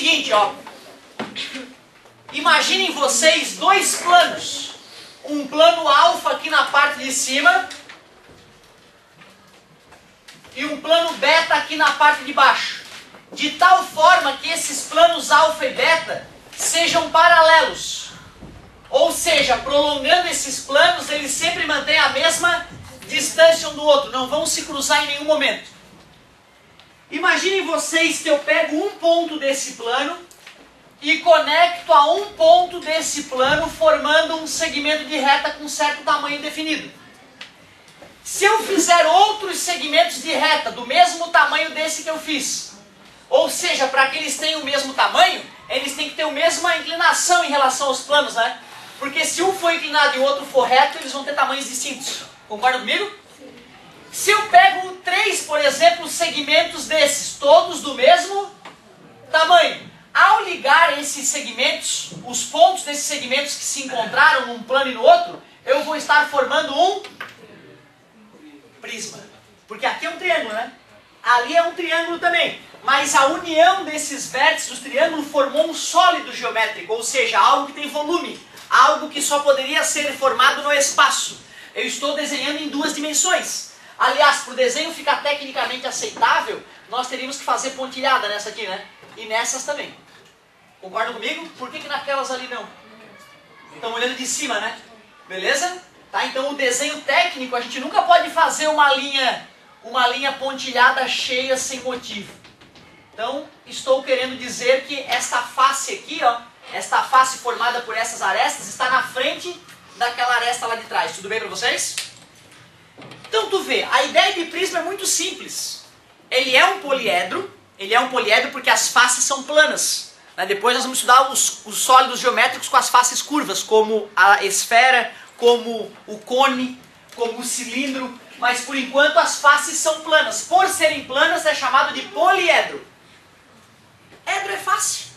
seguinte, ó. Imaginem vocês dois planos. Um plano alfa aqui na parte de cima e um plano beta aqui na parte de baixo. De tal forma que esses planos alfa e beta sejam paralelos. Ou seja, prolongando esses planos, eles sempre mantêm a mesma distância um do outro. Não vão se cruzar em nenhum momento. Imaginem vocês que eu pego um ponto desse plano e conecto a um ponto desse plano, formando um segmento de reta com certo tamanho definido. Se eu fizer outros segmentos de reta do mesmo tamanho desse que eu fiz, ou seja, para que eles tenham o mesmo tamanho, eles têm que ter a mesma inclinação em relação aos planos, né? Porque se um for inclinado e o outro for reto, eles vão ter tamanhos distintos. Concorda comigo? Se eu pego 3, por exemplo, segmentos desses, todos do mesmo tamanho, ao ligar esses segmentos, os pontos desses segmentos que se encontraram num plano e no outro, eu vou estar formando um prisma. Porque aqui é um triângulo, né? Ali é um triângulo também. Mas a união desses vértices do triângulo formou um sólido geométrico, ou seja, algo que tem volume, algo que só poderia ser formado no espaço. Eu estou desenhando em 2 dimensões. Aliás, para o desenho ficar tecnicamente aceitável, nós teríamos que fazer pontilhada nessa aqui, né? E nessas também. Concordam comigo? Por que naquelas ali não? Estão olhando de cima, né? Beleza? Tá? Então o desenho técnico, a gente nunca pode fazer uma linha pontilhada cheia sem motivo. Então, estou querendo dizer que esta face aqui, ó, esta face formada por essas arestas, está na frente daquela aresta lá de trás. Tudo bem para vocês? Então tu vê, a ideia de prisma é muito simples. Ele é um poliedro porque as faces são planas. Né? Depois nós vamos estudar os sólidos geométricos com as faces curvas, como a esfera, como o cone, como o cilindro. Mas por enquanto as faces são planas. Por serem planas é chamado de poliedro. Edro é face.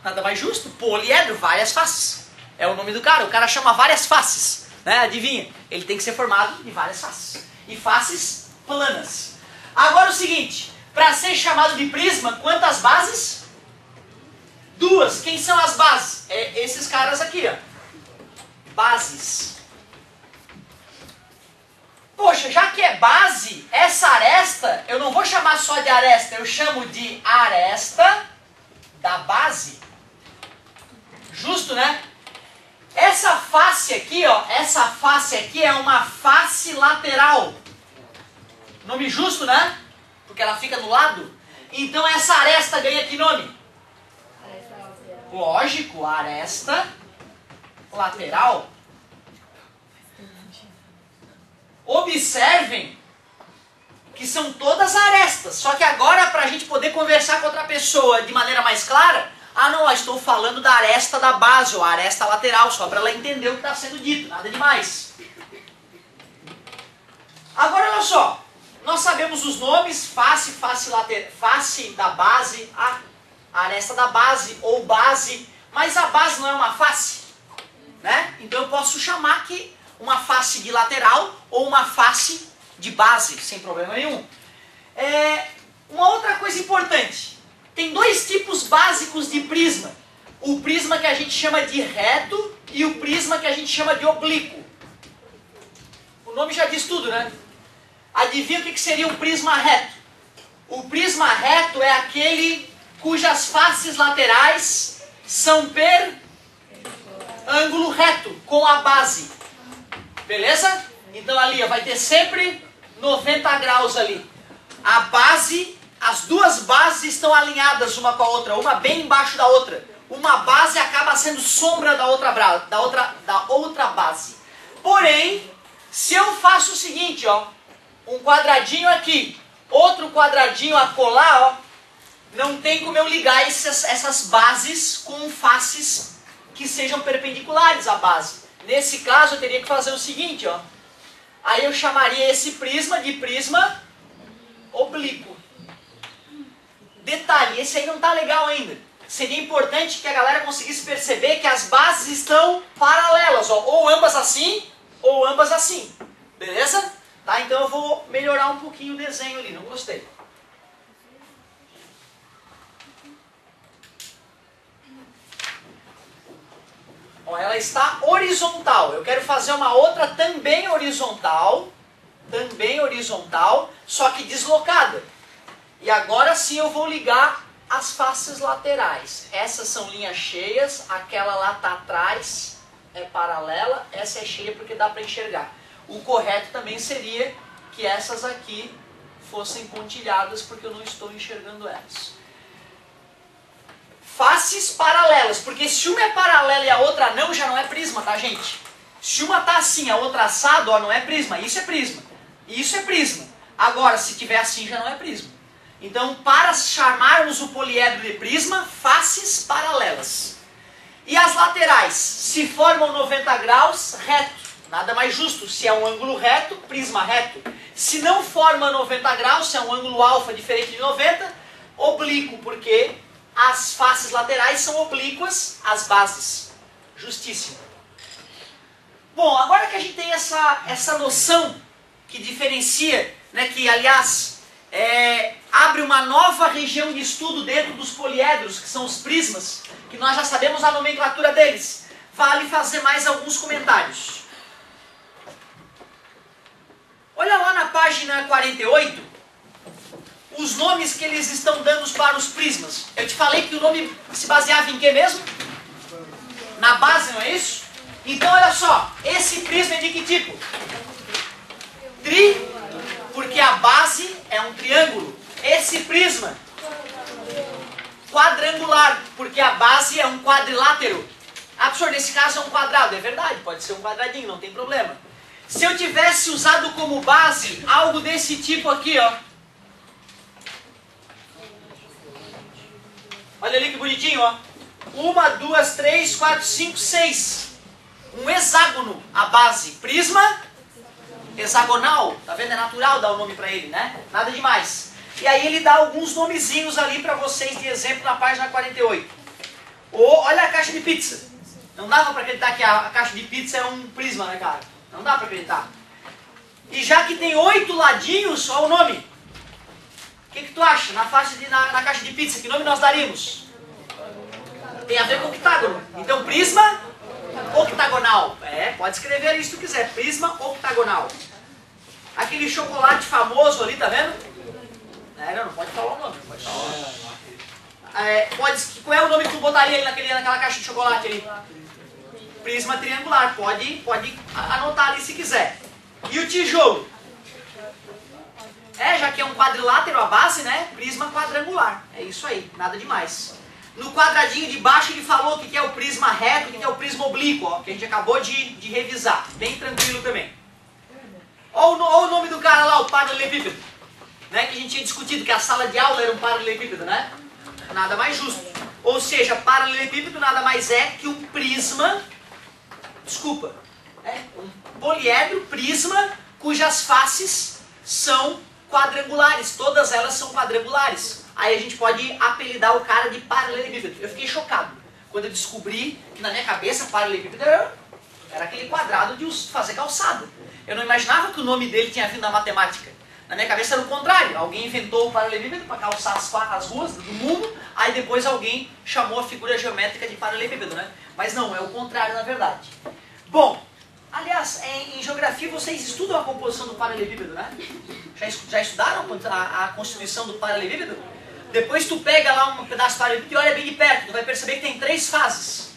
Nada mais justo. Poliedro, várias faces. É o nome do cara. O cara chama várias faces. Né? Adivinha? Ele tem que ser formado de várias faces. E faces planas. Agora o seguinte. Para ser chamado de prisma, quantas bases? 2. Quem são as bases? É esses caras aqui, ó. Bases. Poxa, já que é base, essa aresta, eu não vou chamar só de aresta, eu chamo de aresta da base. Justo, né? Essa face aqui, ó, essa face aqui é uma face lateral. Nome justo, né? Porque ela fica no lado. Então essa aresta ganha que nome? Aresta lateral. Lógico, aresta lateral. Observem que são todas arestas. Só que agora, para a gente poder conversar com outra pessoa de maneira mais clara, não, estou falando da aresta da base, ou a aresta lateral, só para ela entender o que está sendo dito, nada demais. Agora, olha só, nós sabemos os nomes, face da base, a aresta da base, ou base, mas a base não é uma face, né? Então eu posso chamar aqui uma face de lateral ou uma face de base, sem problema nenhum. Uma outra coisa importante, tem 2 tipos básicos de prisma. O prisma que a gente chama de reto e o prisma que a gente chama de oblíquo. O nome já diz tudo, né? Adivinha o que seria um prisma reto? O prisma reto é aquele cujas faces laterais são ângulo reto com a base. Beleza? Então ali ó, vai ter sempre 90 graus ali. A base, as 2 bases estão alinhadas uma com a outra, uma bem embaixo da outra. Uma base acaba sendo sombra da outra base. Porém, se eu faço o seguinte, ó, um quadradinho aqui, outro quadradinho acolá, ó, não tem como eu ligar essas bases com faces que sejam perpendiculares à base. Nesse caso eu teria que fazer o seguinte, ó. Aí eu chamaria esse prisma de prisma oblíquo. Detalhe, esse aí não está legal ainda. Seria importante que a galera conseguisse perceber que as bases estão paralelas, ó, ou ambas assim, ou ambas assim. Beleza? Tá? Então eu vou melhorar um pouquinho o desenho ali, não gostei. Ó, ela está horizontal. Eu quero fazer uma outra também horizontal, só que deslocada. E agora sim eu vou ligar as faces laterais. Essas são linhas cheias, aquela lá está atrás, é paralela, essa é cheia porque dá para enxergar. O correto também seria que essas aqui fossem pontilhadas porque eu não estou enxergando elas. Faces paralelas, porque se uma é paralela e a outra não, já não é prisma, tá, gente? Se uma tá assim, a outra assado, ó, não é prisma. Isso é prisma. Isso é prisma. Agora, se tiver assim, já não é prisma. Então, para chamarmos o poliedro de prisma, faces paralelas. E as laterais? Se formam 90 graus, reto. Nada mais justo. Se é um ângulo reto, prisma reto. Se não forma 90 graus, se é um ângulo alfa diferente de 90, oblíquo, porque as faces laterais são oblíquas às bases. Justíssimo. Bom, agora que a gente tem essa noção que diferencia, né, que aliás abre uma nova região de estudo dentro dos poliedros, que são os prismas, que nós já sabemos a nomenclatura deles, vale fazer mais alguns comentários. Olha lá na página 48, os nomes que eles estão dando para os prismas. Eu te falei que o nome se baseava em quê mesmo? Na base, não é isso? Então olha só, esse prisma é de que tipo? Porque a base é um triângulo. Esse prisma, quadrangular, porque a base é um quadrilátero. Ah, professor, nesse caso é um quadrado. É verdade, pode ser um quadradinho, não tem problema. Se eu tivesse usado como base algo desse tipo aqui, ó. Olha ali que bonitinho, ó. 1, 2, 3, 4, 5, 6. Um hexágono, a base. Prisma hexagonal. Tá vendo? É natural dar o nome para ele, né? Nada demais. E aí ele dá alguns nomezinhos ali para vocês de exemplo na página 48. Olha a caixa de pizza. Não dava para acreditar que a caixa de pizza é um prisma, né, cara? Não dá para acreditar. E já que tem 8 ladinhos, olha o nome. O que tu acha na caixa de pizza? Que nome nós daríamos? Tem a ver com octágono. Então, prisma octagonal. Pode escrever isso se tu quiser. Prisma octagonal. Aquele chocolate famoso ali, tá vendo? Não pode falar o nome. Não pode falar. Qual é o nome que tu botaria ali naquela caixa de chocolate ali? Prisma triangular. Pode anotar ali se quiser. E o tijolo? Já que é um quadrilátero a base, né? Prisma quadrangular. É isso aí, nada demais. No quadradinho de baixo ele falou o que é o prisma reto e o que é o prisma oblíquo, ó, que a gente acabou de revisar. Bem tranquilo também. Olha o nome do cara lá, o paralelepípedo. Né? Que a gente tinha discutido que a sala de aula era um paralelepípedo, né? Nada mais justo. Ou seja, paralelepípedo nada mais é que um prisma... Desculpa. Um poliedro, prisma, cujas faces são quadrangulares. Todas elas são quadrangulares. Aí a gente pode apelidar o cara de paralelepípedo. Eu fiquei chocado quando eu descobri que na minha cabeça paralelepípedo era aquele quadrado de fazer calçada. Eu não imaginava que o nome dele tinha vindo da matemática. Na minha cabeça era o contrário. Alguém inventou o paralelepípedo para calçar as ruas do mundo, aí depois alguém chamou a figura geométrica de paralelepípedo, né? Mas não, é o contrário na verdade. Bom, aliás, em geografia vocês estudam a composição do paralelepípedo, né? Já estudaram a constituição do paralelepípedo? Depois tu pega lá um pedaço de paralelepípedo e olha bem de perto, tu vai perceber que tem 3 fases.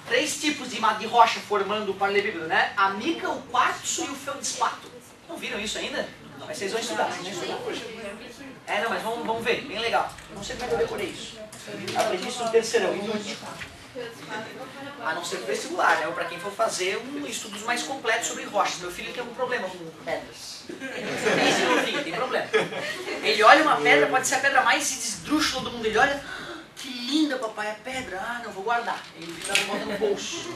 3 tipos de rocha formando o paralelepípedo, né? A mica, o quartzo e o feldspato. Não viram isso ainda? Mas vocês vão estudar, não, mas vamos ver, bem legal. Não sei como é que eu decorei isso. Aprendi isso no terceirão, inútil. A não ser pro vestibular, né? Ou para quem for fazer estudos mais completos sobre rochas. Meu filho tem algum problema com pedras. Esse novinho tem problema. Ele olha uma pedra, pode ser a pedra mais esdrúxula do mundo. Ele olha, que linda, papai, é pedra. Ah, não, vou guardar. Ele bota no bolso.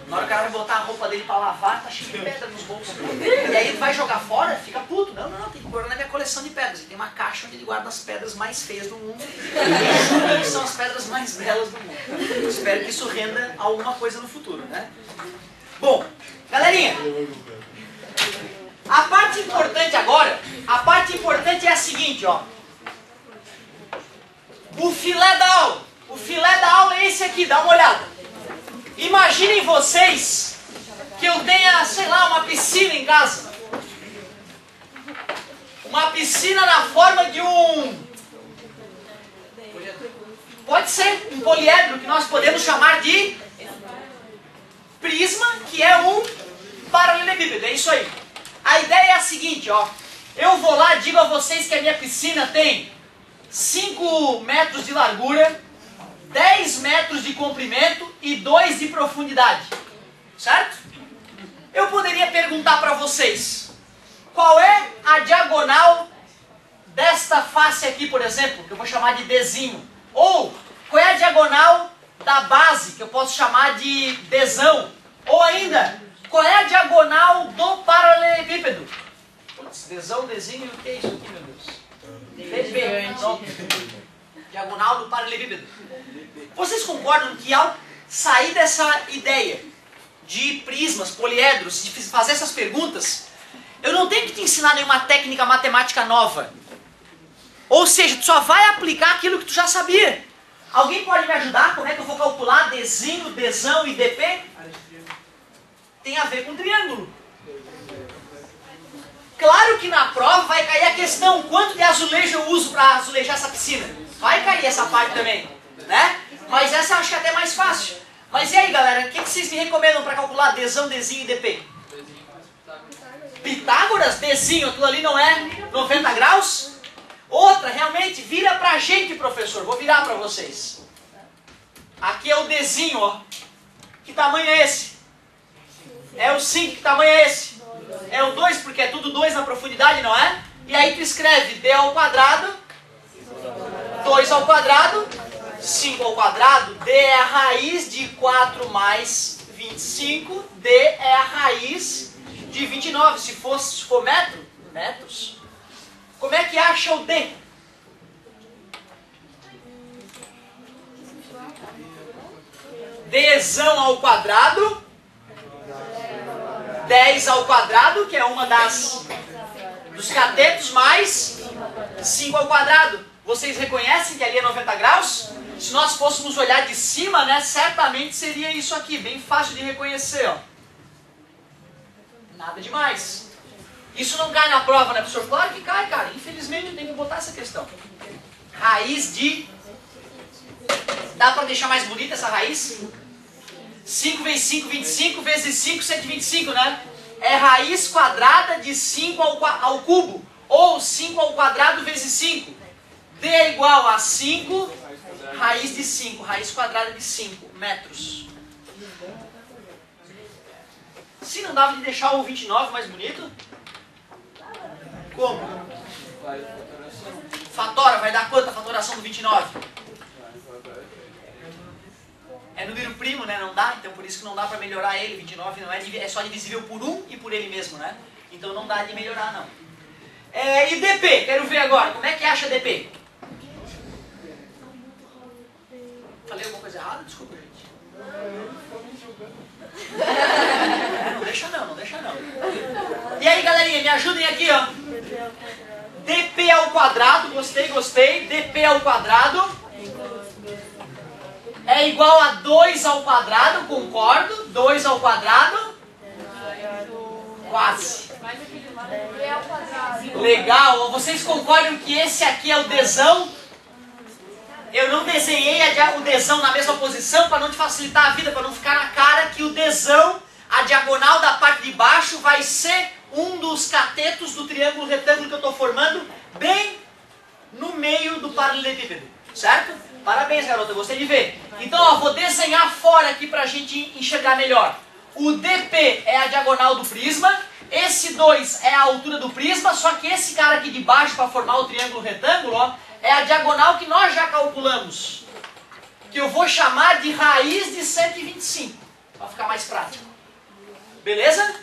Na hora que o cara vai botar a roupa dele para lavar, tá cheio de pedra nos bolsos. E aí ele vai jogar fora, fica puto. Não, tem que guardar na minha coleção de pedras. Ele tem uma caixa onde ele guarda as pedras mais feias do mundo. E são as pedras mais belas do mundo. Espero que isso renda alguma coisa no futuro, né? Bom, galerinha, a parte importante agora, é a seguinte, ó. O filé da aula é esse aqui, dá uma olhada. Imaginem vocês que eu tenha, sei lá, uma piscina em casa. Uma piscina na forma de um... Pode ser um poliedro, que nós podemos chamar de prisma, que é um paralelepípedo. É isso aí. A ideia é a seguinte, ó. Eu vou lá e digo a vocês que a minha piscina tem 5 metros de largura, 10 metros de comprimento e 2 de profundidade. Certo? Eu poderia perguntar para vocês, qual é a diagonal desta face aqui, por exemplo, que eu vou chamar de Dzinho? Ou, qual é a diagonal da base, que eu posso chamar de Dzão? Ou ainda, qual é a diagonal do paralelepípedo? Putz, Dzão, Dzinho, o que é isso aqui, meu Deus? DB. Diagonal do paralelepípedo. Vocês concordam que ao sair dessa ideia de prismas, poliedros, de fazer essas perguntas, eu não tenho que te ensinar nenhuma técnica matemática nova? Ou seja, tu só vai aplicar aquilo que tu já sabia. Alguém pode me ajudar? Como é que eu vou calcular Dzinho, Dzão e DP? Tem a ver com triângulo. Claro que na prova vai cair a questão, quanto de azulejo eu uso para azulejar essa piscina? Vai cair essa parte também, né? Mas essa eu acho que é até mais fácil. Mas e aí, galera, o que vocês me recomendam para calcular Dzão, Dzinho e DP? Pitágoras? Dzinho, aquilo ali não é 90 graus? Outra, realmente, vira pra gente, professor. Vou virar pra vocês. Aqui é o Dzinho, ó. Que tamanho é esse? É o 5, que tamanho é esse? É o 2, porque é tudo 2 na profundidade, não é? E aí tu escreve D ao quadrado, 2 ao quadrado, 5 ao quadrado. D é a raiz de 4 mais 25. D é a raiz de 29. Se for metro, metros. Como é que acha o D? Dzão ao quadrado, 10 ao quadrado, que é uma dos catetos, mais 5 ao quadrado. Vocês reconhecem que ali é 90 graus? Se nós fôssemos olhar de cima, né, certamente seria isso aqui, bem fácil de reconhecer, ó. Nada demais. Isso não cai na prova, né, professor? Claro que cai, cara. Infelizmente eu tenho que botar essa questão. Raiz de... Dá pra deixar mais bonita essa raiz? 5 vezes 5, 25, vezes 5, 125, né? É raiz quadrada de 5 ao cubo. Ou 5 ao quadrado vezes 5. D é igual a 5, raiz de 5. Raiz quadrada de 5 metros. Se não dava de deixar o 29 mais bonito... Como? Fatora, vai dar quanto a fatoração do 29? É número primo, né? Não dá, então por isso que não dá para melhorar ele. 29 não é só divisível por 1 e por ele mesmo, né? Então não dá de melhorar, não. E DP? Quero ver agora. Como é que acha DP? Falei alguma coisa errada? Desculpa, gente. Não deixa não, não deixa não. E aí, galerinha, me ajudem aqui, ó. DP ao quadrado, gostei, gostei. DP ao quadrado é igual a 2 ao quadrado, concordo. 2 ao quadrado. Quase. Legal. Vocês concordam que esse aqui é o Dzão? Eu não desenhei o Dzão na mesma posição para não te facilitar a vida, para não ficar na cara que o Dzão, a diagonal da parte de baixo, vai ser um dos catetos do triângulo retângulo que eu estou formando, bem no meio do paralelepípedo, certo? Parabéns, garota, gostei de ver. Então, ó, vou desenhar fora aqui para a gente enxergar melhor. O DP é a diagonal do prisma, esse 2 é a altura do prisma, só que esse cara aqui de baixo, para formar o triângulo retângulo, ó, é a diagonal que nós já calculamos, que eu vou chamar de raiz de 125, para ficar mais prático. Beleza?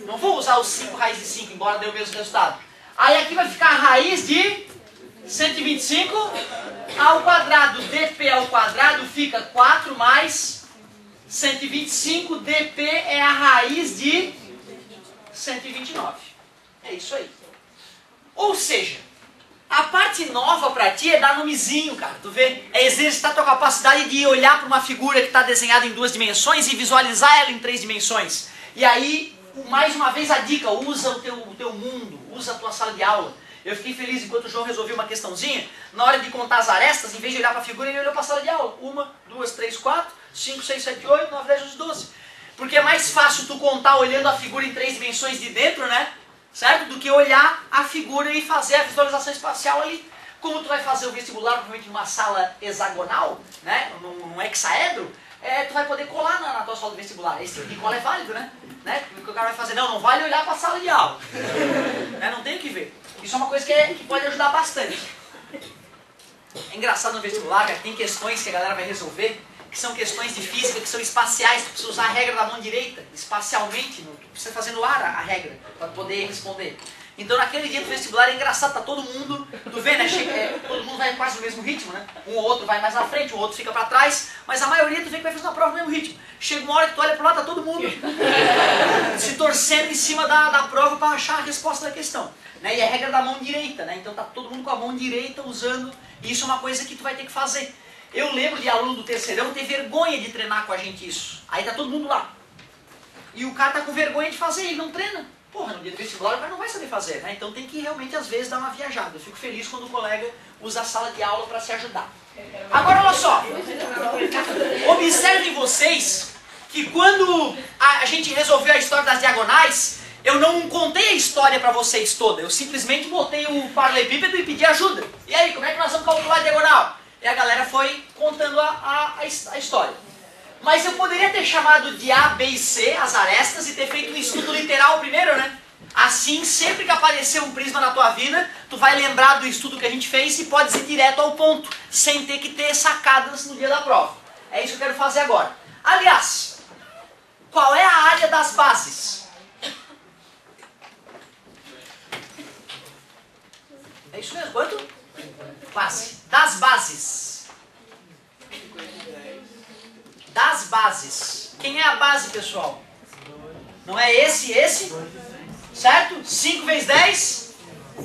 Não vou usar os 5 raiz de 5, embora dê o mesmo resultado. Aí aqui vai ficar a raiz de 125 ao quadrado. DP ao quadrado fica 4 mais 125. DP é a raiz de 129. É isso aí. Ou seja, A parte nova pra ti é dar nomezinho, cara, tu vê? É exercitar tua capacidade de olhar para uma figura que está desenhada em 2 dimensões e visualizar ela em 3 dimensões. E aí, mais uma vez a dica, usa o teu mundo, usa a tua sala de aula. Eu fiquei feliz enquanto o João resolveu uma questãozinha, na hora de contar as arestas, em vez de olhar para a figura, ele olhou para a sala de aula. 1, 2, 3, 4, 5, 6, 7, 8, 9, 10, 11, 12. Porque é mais fácil tu contar olhando a figura em 3 dimensões de dentro, né? Certo? Do que olhar a figura e fazer a visualização espacial ali. Como tu vai fazer o vestibular, provavelmente numa sala hexagonal, né? Num hexaedro, tu vai poder colar na tua sala do vestibular. Esse tipo de cola é válido, né? Porque o cara vai fazer, não vale olhar para a sala de aula. Não tem o que ver. Isso é uma coisa que pode ajudar bastante. É engraçado no vestibular, cara, tem questões que a galera vai resolver, que são questões de física, que são espaciais, tu precisa usar a regra da mão direita, espacialmente, tu precisa fazer no ar a regra, para poder responder. Então naquele dia do vestibular é engraçado, tá todo mundo, tu vê, né, todo mundo vai quase no mesmo ritmo, né? Um ou outro vai mais na frente, o outro fica para trás, mas a maioria tu vê que vai fazer uma prova no mesmo ritmo. Chega uma hora que tu olha pro lado, tá todo mundo se torcendo em cima da prova para achar a resposta da questão. Né? E é a regra da mão direita, né? Então tá todo mundo com a mão direita usando, e isso é uma coisa que tu vai ter que fazer. Eu lembro de aluno do terceirão ter vergonha de treinar com a gente isso. Aí tá todo mundo lá. E o cara tá com vergonha de fazer, ele não treina. Porra, no dia do vestibular o cara não vai saber fazer, né? Então tem que realmente às vezes dar uma viajada. Eu fico feliz quando o colega usa a sala de aula para se ajudar. Agora olha só, observem vocês que quando a gente resolveu a história das diagonais, eu não contei a história para vocês toda, eu simplesmente botei o paralelepípedo e pedi ajuda. E aí, como é que nós vamos calcular a diagonal? E a galera foi contando a história. Mas eu poderia ter chamado de A, B e C, as arestas, e ter feito um estudo literal primeiro, né? Assim, sempre que aparecer um prisma na tua vida, tu vai lembrar do estudo que a gente fez e pode ir direto ao ponto, sem ter que ter sacadas no dia da prova. É isso que eu quero fazer agora. Aliás, qual é a área das bases? É isso mesmo, quanto? Base. Das bases. Das bases. Quem é a base, pessoal? Não é esse? Certo? 5 vezes 10?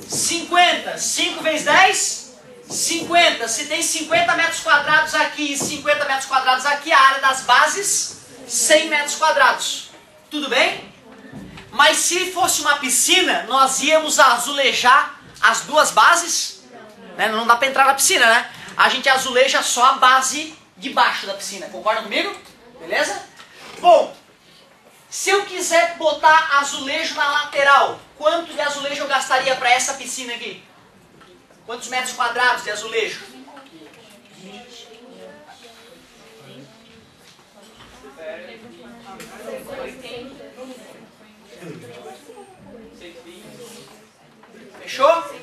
50. 5 vezes 10? 50. Se tem 50 metros quadrados aqui e 50 metros quadrados aqui, a área das bases, 100 metros quadrados. Tudo bem? Mas se fosse uma piscina, nós íamos azulejar as duas bases. Não dá para entrar na piscina, né? A gente azuleja só a base de baixo da piscina. Concorda comigo? Beleza? Bom, se eu quiser botar azulejo na lateral, quanto de azulejo eu gastaria para essa piscina aqui? Quantos metros quadrados de azulejo? Fechou?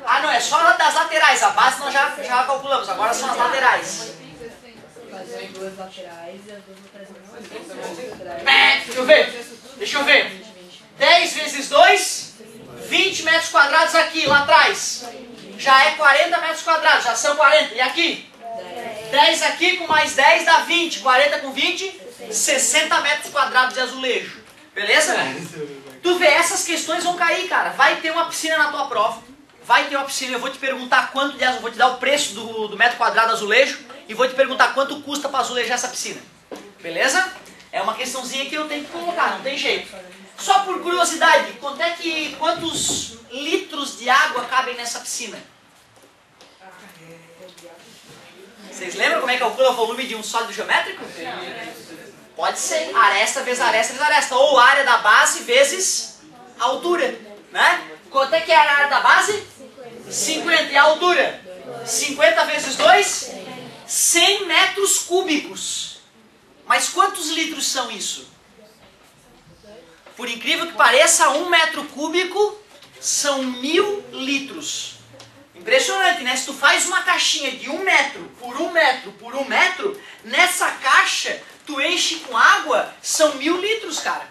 Ah, não, é só das laterais. A base nós já calculamos, agora são as laterais. As duas laterais e as duas laterais. Deixa eu ver. 10 vezes 2, 20 metros quadrados aqui, lá atrás. Já é 40 metros quadrados, já são 40. E aqui? 10 aqui com mais 10 dá 20. 40 com 20, 60 metros quadrados de azulejo. Beleza? Tu vê, essas questões vão cair, cara. Vai ter uma piscina na tua prova. Vai ter uma piscina, eu vou te perguntar quanto de azulejo, vou te dar o preço do metro quadrado de azulejo e vou te perguntar quanto custa para azulejar essa piscina. Beleza? É uma questãozinha que eu tenho que colocar, não tem jeito. Só por curiosidade, quantos litros de água cabem nessa piscina? Vocês lembram como é que calcula o volume de um sólido geométrico? Pode ser aresta vezes aresta vezes aresta, ou área da base vezes a altura, né? Quanto é que é a área da base? 50. E a altura? 50 vezes 2? 100 metros cúbicos. Mas quantos litros são isso? Por incrível que pareça, 1 metro cúbico são 1000 litros. Impressionante, né? Se tu faz uma caixinha de 1 metro por 1 metro por 1 metro, nessa caixa tu enche com água, são 1000 litros, cara.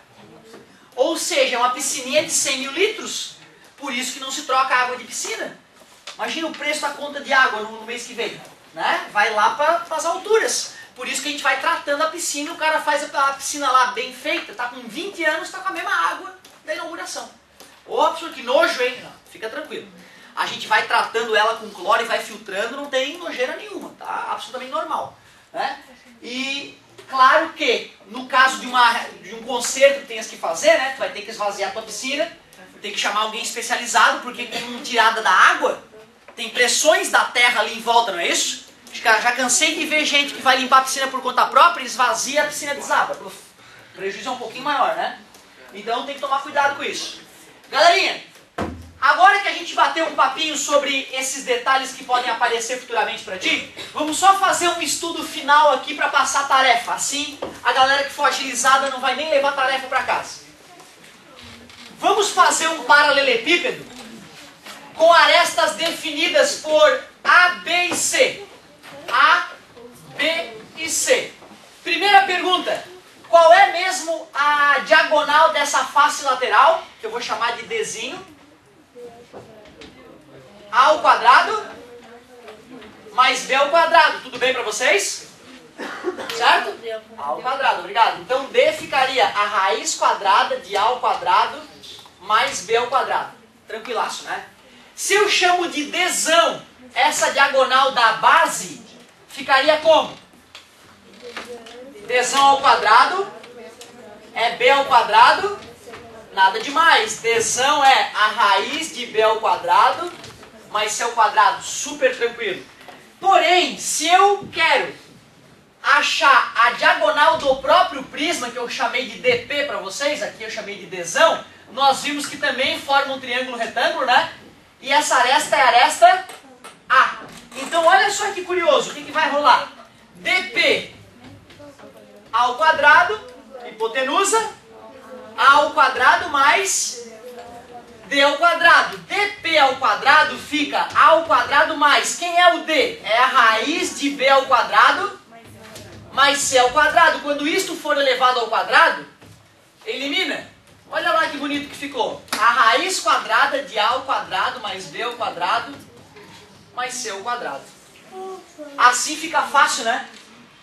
Ou seja, é uma piscininha de 100 mil litros. Por isso que não se troca água de piscina. Imagina o preço da conta de água no mês que vem, né? Vai lá para as alturas. Por isso que a gente vai tratando a piscina, o cara faz a piscina lá bem feita, tá com 20 anos, tá com a mesma água da inauguração. Ô, professor, que nojo, hein? Não, fica tranquilo. A gente vai tratando ela com cloro e vai filtrando, não tem nojeira nenhuma, tá? Absolutamente normal, né? E claro que, no caso de um conserto que tenhas que fazer, né? Tu vai ter que esvaziar a tua piscina, tem que chamar alguém especializado, porque com tirada da água, tem pressões da terra ali em volta, não é isso? Já cansei de ver gente que vai limpar a piscina por conta própria e esvazia a piscina desaba. O prejuízo é um pouquinho maior, né? Então tem que tomar cuidado com isso. Galerinha, agora que a gente bateu um papinho sobre esses detalhes que podem aparecer futuramente para ti, vamos só fazer um estudo final aqui para passar a tarefa. Assim, a galera que for agilizada não vai nem levar a tarefa para casa. Vamos fazer um paralelepípedo com arestas definidas por A, B e C. A, B e C. Primeira pergunta. Qual é mesmo a diagonal dessa face lateral, que eu vou chamar de Dzinho? A ao quadrado mais B ao quadrado. Tudo bem para vocês? Certo? A ao quadrado, obrigado. Então D ficaria a raiz quadrada de A ao quadrado mais B ao quadrado. Tranquilaço, né? Se eu chamo de Dzão essa diagonal da base, ficaria como? Dzão ao quadrado é B ao quadrado, nada demais. Dzão é a raiz de B ao quadrado mais C ao quadrado, super tranquilo. Porém, se eu quero achar a diagonal do próprio prisma, que eu chamei de DP para vocês, aqui eu chamei de Dzão, nós vimos que também forma um triângulo retângulo, né? E essa aresta é a aresta A. Então olha só que curioso, o que vai rolar? DP ao quadrado, hipotenusa, A ao quadrado mais D ao quadrado. DP ao quadrado fica A ao quadrado mais, quem é o D? É a raiz de B ao quadrado mais C ao quadrado. Quando isto for elevado ao quadrado, elimina. Olha lá que bonito que ficou. A raiz quadrada de A ao quadrado mais B ao quadrado mais C ao quadrado. Assim fica fácil, né?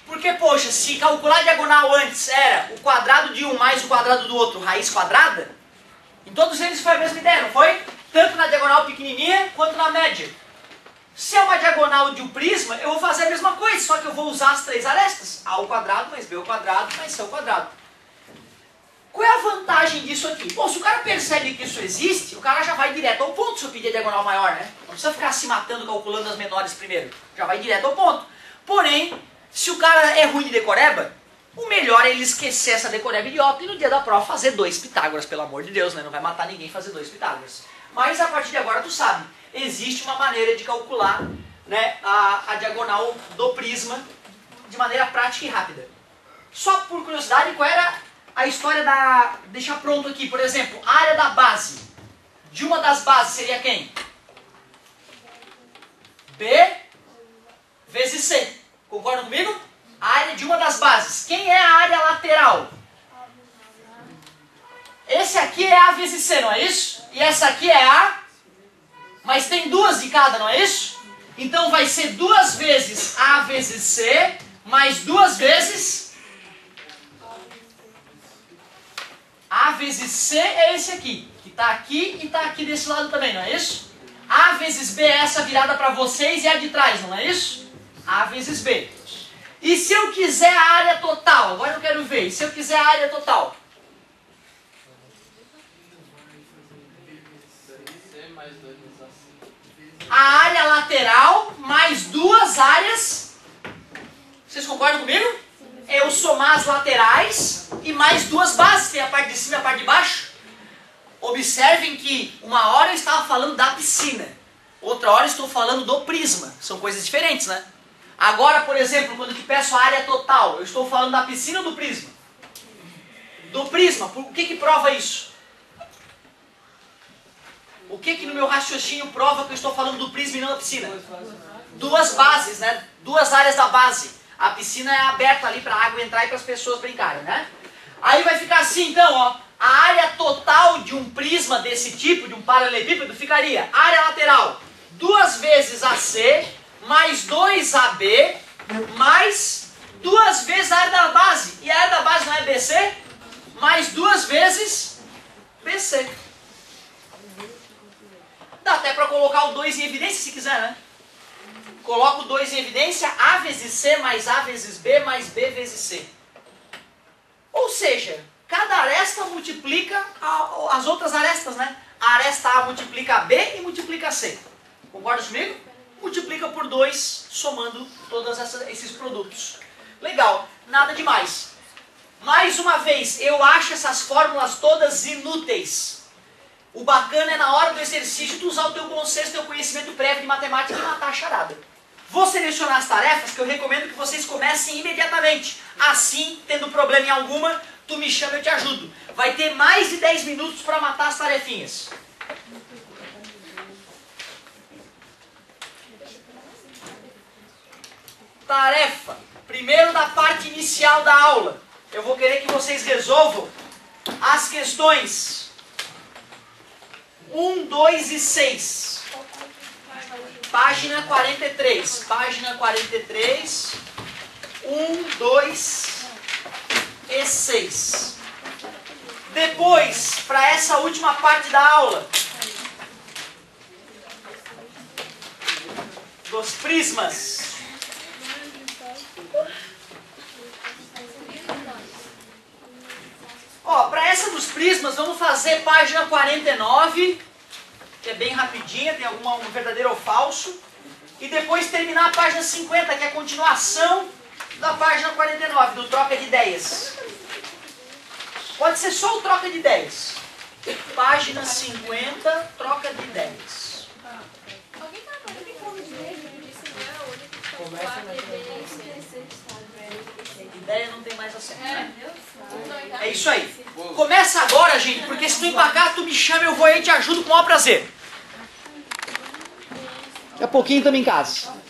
Porque, poxa, se calcular a diagonal antes era o quadrado de um mais o quadrado do outro, raiz quadrada, em todos eles foi a mesma ideia, não foi? Tanto na diagonal pequenininha quanto na média. Se é uma diagonal de um prisma, eu vou fazer a mesma coisa, só que eu vou usar as três arestas. A ao quadrado mais B ao quadrado mais C ao quadrado. Qual é a vantagem disso aqui? Bom, se o cara percebe que isso existe, o cara já vai direto ao ponto se eu pedir a diagonal maior, né? Não precisa ficar se matando calculando as menores primeiro. Já vai direto ao ponto. Porém, se o cara é ruim de decoreba, o melhor é ele esquecer essa decoreba idiota e no dia da prova fazer 2 Pitágoras, pelo amor de Deus, né? Não vai matar ninguém fazer 2 Pitágoras. Mas a partir de agora tu sabe, existe uma maneira de calcular, né, a diagonal do prisma de maneira prática e rápida. Só por curiosidade, qual era a história da... deixar pronto aqui, por exemplo, a área da base. De uma das bases seria quem? B vezes C. Concordam comigo? A área de uma das bases. Quem é a área lateral? Esse aqui é A vezes C, não é isso? E essa aqui é A, mas tem duas de cada, não é isso? Então vai ser 2 vezes A vezes C, mais 2 vezes A vezes C é esse aqui, que está aqui e está aqui desse lado também, não é isso? A vezes B é essa virada para vocês e a de trás, não é isso? A vezes B. E se eu quiser a área total? Agora eu quero ver. E se eu quiser a área total? A área lateral mais 2 áreas. Vocês concordam comigo? Eu somar as laterais e mais 2 bases. Tem a parte de cima e a parte de baixo. Observem que uma hora eu estava falando da piscina. Outra hora eu estou falando do prisma. São coisas diferentes, né? Agora, por exemplo, quando eu te peço a área total, eu estou falando da piscina ou do prisma? Do prisma. O que prova isso? O que no meu raciocínio prova que eu estou falando do prisma e não da piscina? 2 bases, né? 2 áreas da base. A piscina é aberta ali para a água entrar e para as pessoas brincarem, né? Aí vai ficar assim, então, ó. A área total de um prisma desse tipo, de um paralelepípedo, ficaria área lateral 2 vezes AC mais 2AB mais 2 vezes a área da base. E a área da base não é BC? Mais 2 vezes BC. o 2 em evidência se quiser, né? Coloco o 2 em evidência, A vezes C mais A vezes B mais B vezes C. Ou seja, cada aresta multiplica as outras arestas, né? A aresta A multiplica a B e multiplica a C. Concorda comigo? Multiplica por 2, somando todos esses produtos. Legal, nada demais. Mais uma vez, eu acho essas fórmulas todas inúteis. O bacana é na hora do exercício tu usar o teu bom senso, teu conhecimento prévio de matemática e matar a charada. Vou selecionar as tarefas que eu recomendo que vocês comecem imediatamente. Assim, tendo problema em alguma, tu me chama e eu te ajudo. Vai ter mais de 10 minutos para matar as tarefinhas. Tarefa. Primeiro da parte inicial da aula. Eu vou querer que vocês resolvam as questões 1, 2 e 6. Página 43. Página 43. 1, 2 e 6. Depois, para essa última parte da aula, dos prismas. Ó, para essa dos prismas, vamos fazer página 49, que é bem rapidinha, tem um verdadeiro ou falso. E depois terminar a página 50, que é a continuação da página 49, do troca de ideias. Pode ser só o troca de ideias. Página 50, troca de ideias. Alguém tá agora tem como de ler? Ideia não tem mais acesso, né? É isso aí. Começa agora, gente, porque se tu empacar, tu me chama, eu vou aí e te ajudo com o maior prazer. Daqui a pouquinho estamos em casa.